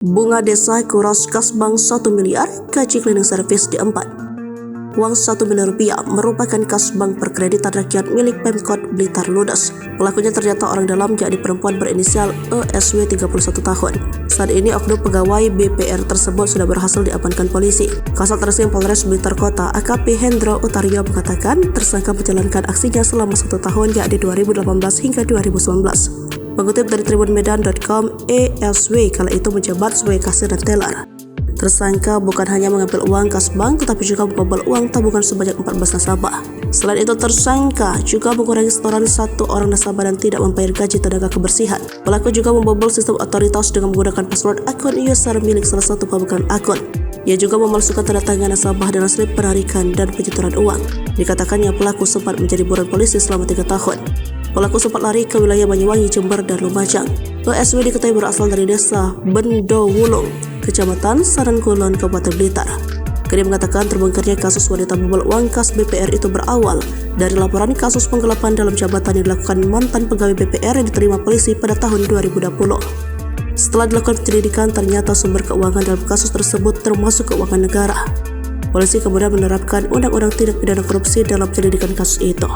Bunga desa kuras kas bank 1 miliar, gaji cleaning service diempat. Uang 1 miliar rupiah merupakan kas bank perkreditan rakyat milik Pemkot Blitar ludes. Pelakunya ternyata orang dalam, yakni perempuan berinisial ESW 31 tahun. Saat ini oknum pegawai BPR tersebut sudah berhasil diamankan polisi. Kasat Reskrim Polres Blitar Kota AKP Hendro Utario mengatakan tersangka menjalankan aksinya selama 1 tahun, yakni 2018 hingga 2019. Mengutip dari tribunmedan.com, ESW kala itu menjabat sebagai kasir dan teller. Tersangka bukan hanya mengambil uang kas bank, tetapi juga membobol uang tabungan sebanyak 14 nasabah. Selain itu, tersangka juga mengurangi setoran 1 orang nasabah dan tidak membayar gaji tenaga kebersihan. Pelaku juga membobol sistem otoritas dengan menggunakan password akun user milik salah satu pemegang akun. Ia juga memalsukan tanda tangan nasabah dalam slip penarikan dan penyetoran uang. Dikatakannya pelaku sempat menjadi buron polisi selama 3 tahun. Pelaku sempat lari ke wilayah Banyuwangi, Jember, dan Lumajang. ESW diketahui berasal dari desa Bendowulung, Kecamatan Sarangkulon, Kabupaten Blitar. Dia mengatakan terbongkarnya kasus wanita membobol uang kas BPR itu berawal dari laporan kasus penggelapan dalam jabatan yang dilakukan mantan pegawai BPR yang diterima polisi pada tahun 2020. Setelah dilakukan penyelidikan, ternyata sumber keuangan dalam kasus tersebut termasuk keuangan negara. Polisi kemudian menerapkan Undang-Undang Tindak Pidana Korupsi dalam penyelidikan kasus itu.